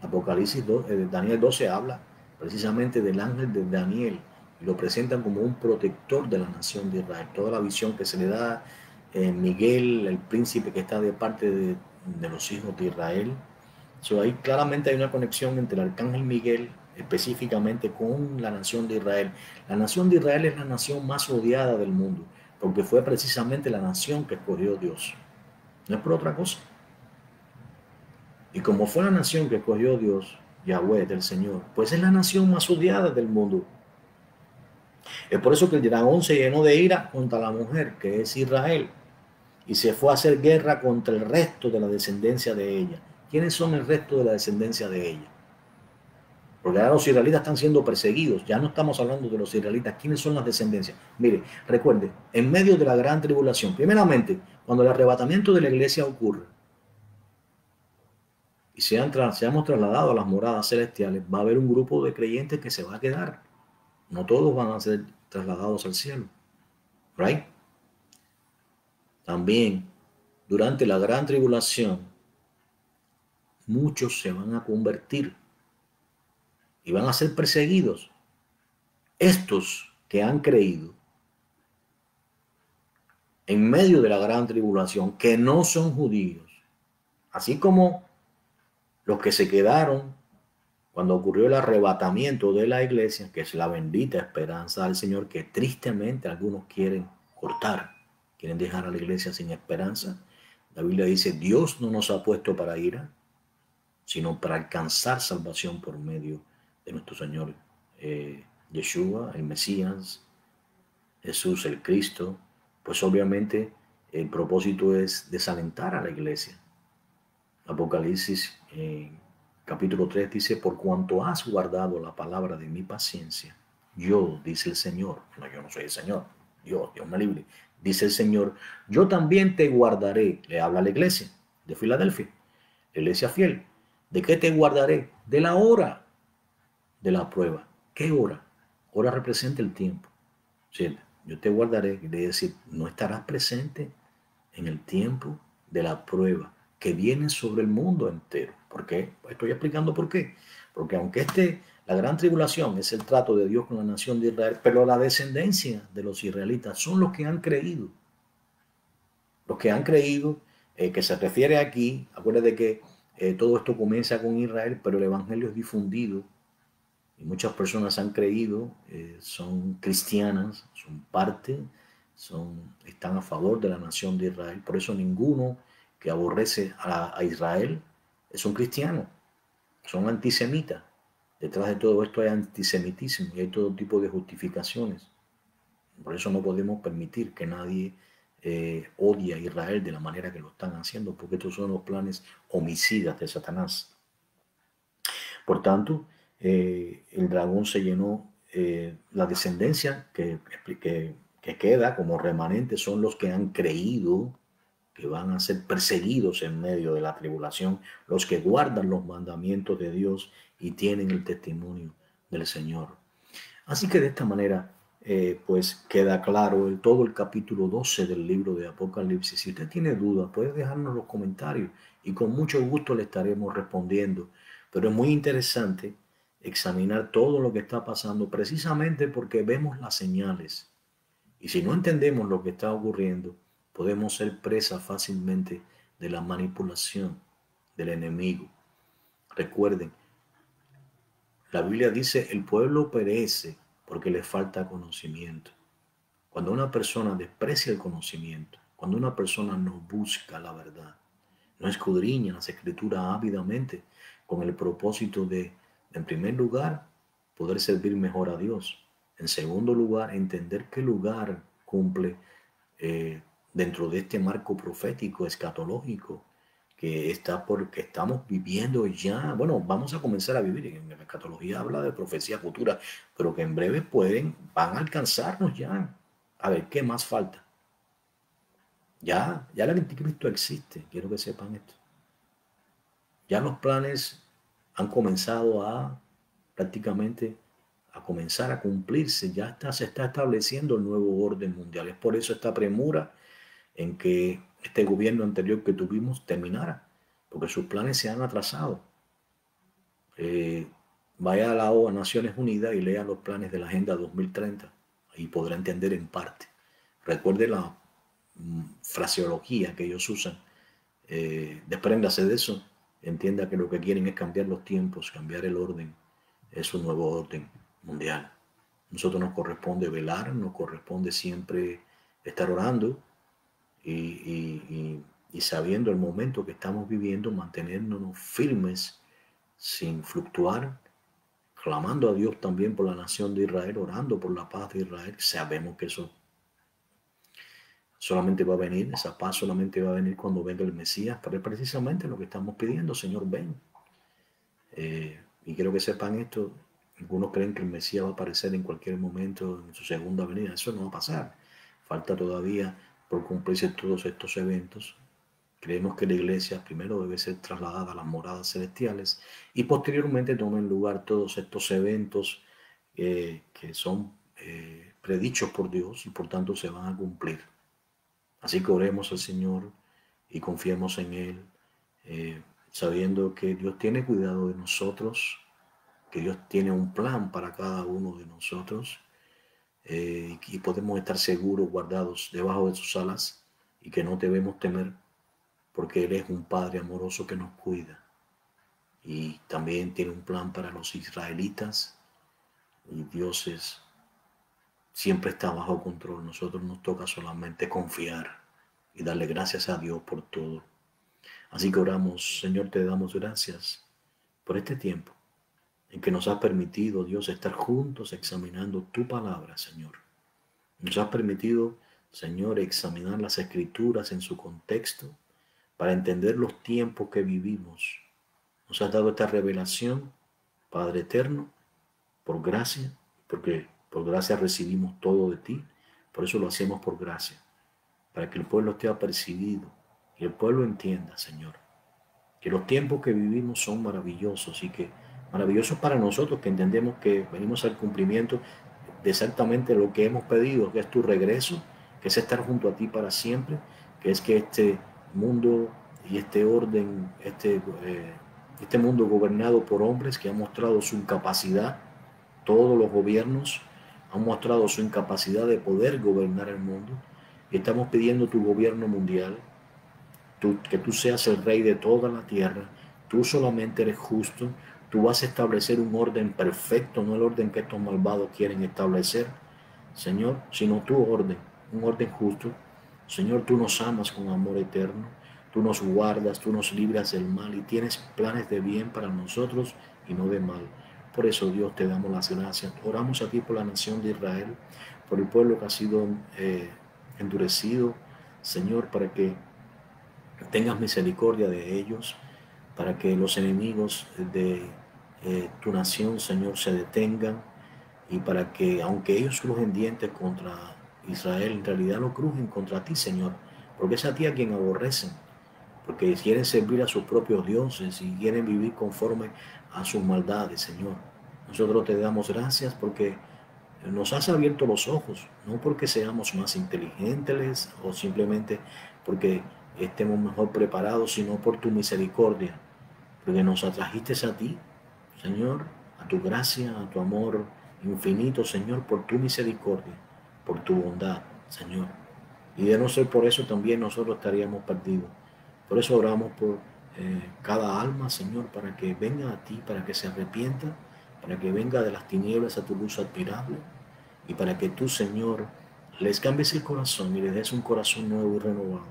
Apocalipsis 2, Daniel 12 habla precisamente del ángel de Daniel, y lo presentan como un protector de la nación de Israel. Toda la visión que se le da Miguel, el príncipe que está de parte de los hijos de Israel. Ahí claramente hay una conexión entre el arcángel Miguel específicamente con la nación de Israel. La nación de Israel es la nación más odiada del mundo, porque fue precisamente la nación que escogió Dios. No es por otra cosa. Y como fue la nación que escogió Dios, Yahweh del Señor, pues es la nación más odiada del mundo. Es por eso que el dragón se llenó de ira contra la mujer, que es Israel, y se fue a hacer guerra contra el resto de la descendencia de ella. ¿Quiénes son el resto de la descendencia de ella? Porque ahora los israelitas están siendo perseguidos. Ya no estamos hablando de los israelitas. ¿Quiénes son las descendencias? Mire, recuerde, en medio de la gran tribulación, primeramente, cuando el arrebatamiento de la iglesia ocurre, y seamos trasladados a las moradas celestiales, va a haber un grupo de creyentes que se va a quedar. No todos van a ser trasladados al cielo. Right? También, durante la gran tribulación, muchos se van a convertir y van a ser perseguidos. Estos que han creído en medio de la gran tribulación, que no son judíos, así como los que se quedaron cuando ocurrió el arrebatamiento de la iglesia, que es la bendita esperanza del Señor, que tristemente algunos quieren cortar, quieren dejar a la iglesia sin esperanza. La Biblia dice, Dios no nos ha puesto para ira, sino para alcanzar salvación por medio de nuestro Señor Yeshua, el Mesías, Jesús, el Cristo. Pues obviamente el propósito es desalentar a la iglesia. Apocalipsis capítulo 3 dice, por cuanto has guardado la palabra de mi paciencia, yo, dice el Señor, no, yo no soy el Señor, Dios me libre, dice el Señor, yo también te guardaré, le habla a la iglesia de Filadelfia, la iglesia fiel, ¿de qué te guardaré? De la hora de la prueba. ¿Qué hora? Hora representa el tiempo. ¿Sí? Yo te guardaré, quiere decir, no estarás presente en el tiempo de la prueba que viene sobre el mundo entero. ¿Por qué? Pues estoy explicando por qué. Porque aunque la gran tribulación es el trato de Dios con la nación de Israel, pero la descendencia de los israelitas son los que han creído. Los que han creído, que se refiere aquí, acuérdate que todo esto comienza con Israel, pero el evangelio es difundido y muchas personas han creído, son cristianas, son parte, están a favor de la nación de Israel. Por eso ninguno que aborrece a Israel es un cristiano, son antisemitas. Detrás de todo esto hay antisemitismo y hay todo tipo de justificaciones. Por eso no podemos permitir que nadie odie a Israel de la manera que lo están haciendo, porque estos son los planes homicidas de Satanás. Por tanto, el dragón se llenó, la descendencia que queda como remanente son los que han creído que van a ser perseguidos en medio de la tribulación, los que guardan los mandamientos de Dios y tienen el testimonio del Señor. Así que de esta manera, pues queda claro todo el capítulo 12 del libro de Apocalipsis. Si usted tiene dudas, puede dejarnos los comentarios y con mucho gusto le estaremos respondiendo. Pero es muy interesante examinar todo lo que está pasando precisamente porque vemos las señales. Y si no entendemos lo que está ocurriendo, podemos ser presa fácilmente de la manipulación del enemigo. Recuerden, la Biblia dice, el pueblo perece porque le falta conocimiento. Cuando una persona desprecia el conocimiento, cuando una persona no busca la verdad, no escudriña las escrituras ávidamente con el propósito de, en primer lugar, poder servir mejor a Dios. En segundo lugar, entender qué lugar cumple dentro de este marco profético, escatológico, que estamos viviendo ya. Bueno, vamos a comenzar a vivir. En la escatología habla de profecía futura, pero que en breve van a alcanzarnos ya. A ver, ¿qué más falta? Ya el anticristo existe, quiero que sepan esto. Ya los planes han comenzado prácticamente a comenzar a cumplirse, se está estableciendo el nuevo orden mundial. Es por eso esta premura en que este gobierno anterior que tuvimos terminara, porque sus planes se han atrasado. Vaya a a Naciones Unidas y lea los planes de la Agenda 2030 y podrá entender en parte. Recuerde la fraseología que ellos usan, despréndase de eso, entienda que lo que quieren es cambiar los tiempos, cambiar el orden, es un nuevo orden mundial. Nosotros nos corresponde velar, nos corresponde siempre estar orando y sabiendo el momento que estamos viviendo, mantenernos firmes sin fluctuar, clamando a Dios también por la nación de Israel, orando por la paz de Israel. Sabemos que eso solamente va a venir, esa paz solamente va a venir cuando venga el Mesías, pero es precisamente lo que estamos pidiendo, Señor, ven. Y quiero que sepan esto, algunos creen que el Mesías va a aparecer en cualquier momento en su segunda venida, eso no va a pasar, falta todavía por cumplirse todos estos eventos Creemos que la iglesia primero debe ser trasladada a las moradas celestiales y posteriormente tomen lugar todos estos eventos que son predichos por Dios y por tanto se van a cumplir. Así que oremos al Señor y confiemos en Él, sabiendo que Dios tiene cuidado de nosotros, que Dios tiene un plan para cada uno de nosotros y podemos estar seguros, guardados debajo de sus alas y que no debemos temer porque Él es un Padre amoroso que nos cuida y también tiene un plan para los israelitas y Dios siempre está bajo control. Nosotros nos toca solamente confiar y darle gracias a Dios por todo. Así que oramos, Señor, te damos gracias por este tiempo en que nos has permitido, Dios, estar juntos examinando tu palabra, Señor. Nos has permitido, Señor, examinar las Escrituras en su contexto para entender los tiempos que vivimos. Nos has dado esta revelación, Padre eterno, por gracia, porque por gracia recibimos todo de ti. Por eso lo hacemos por gracia, para que el pueblo esté apercibido y el pueblo entienda, Señor, que los tiempos que vivimos son maravillosos y que maravillosos para nosotros que entendemos que venimos al cumplimiento de exactamente lo que hemos pedido, que es tu regreso, que es estar junto a ti para siempre, que es que este mundo y este orden, este mundo gobernado por hombres que han mostrado su incapacidad, todos los gobiernos han mostrado su incapacidad de poder gobernar el mundo, y estamos pidiendo tu gobierno mundial, que tú seas el rey de toda la tierra, tú solamente eres justo, tú vas a establecer un orden perfecto, no el orden que estos malvados quieren establecer, Señor, sino tu orden, un orden justo. Señor, tú nos amas con amor eterno, tú nos guardas, tú nos libras del mal y tienes planes de bien para nosotros y no de mal. Por eso, Dios, te damos las gracias. Oramos aquí por la nación de Israel, por el pueblo que ha sido endurecido, Señor, para que tengas misericordia de ellos, para que los enemigos de tu nación, Señor, se detengan y para que, aunque ellos crujen dientes contra Israel, en realidad lo crujen contra ti, Señor, porque es a ti a quien aborrecen, porque quieren servir a sus propios dioses y quieren vivir conforme a sus maldades, Señor. Nosotros te damos gracias porque nos has abierto los ojos, no porque seamos más inteligentes o simplemente porque estemos mejor preparados, sino por tu misericordia, porque nos atrajiste a ti, Señor, a tu gracia, a tu amor infinito, Señor, por tu misericordia, por tu bondad, Señor. Y de no ser por eso también nosotros estaríamos perdidos. Por eso oramos por cada alma, Señor, para que venga a ti, para que se arrepienta, para que venga de las tinieblas a tu luz admirable y para que tú, Señor, les cambies el corazón y les des un corazón nuevo y renovado.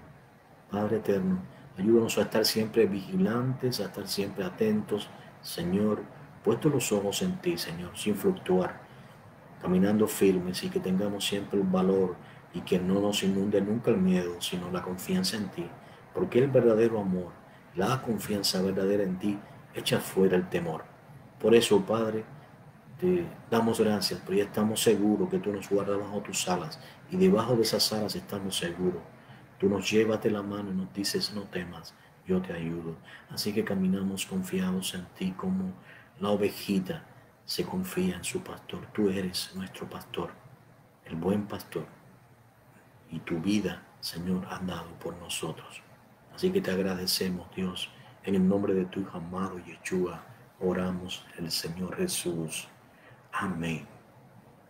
Padre eterno, ayúdanos a estar siempre vigilantes, a estar siempre atentos, Señor, puestos los ojos en ti, Señor, sin fluctuar, caminando firmes y que tengamos siempre el valor y que no nos inunde nunca el miedo, sino la confianza en ti, porque el verdadero amor, la confianza verdadera en ti, echa fuera el temor. Por eso, Padre, te damos gracias, pero ya estamos seguros que tú nos guardas bajo tus alas y debajo de esas alas estamos seguros. Tú nos llevas de la mano y nos dices, no temas, yo te ayudo. Así que caminamos confiados en ti como la ovejita se confía en su pastor. Tú eres nuestro pastor, el buen pastor. Y tu vida, Señor, has dado por nosotros. Así que te agradecemos, Dios, en el nombre de tu Hijo amado Yeshua, oramos el Señor Jesús. Amén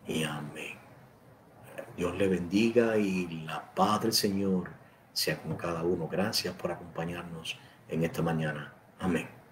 y amén. Dios le bendiga y la paz del Señor sea con cada uno. Gracias por acompañarnos en esta mañana. Amén.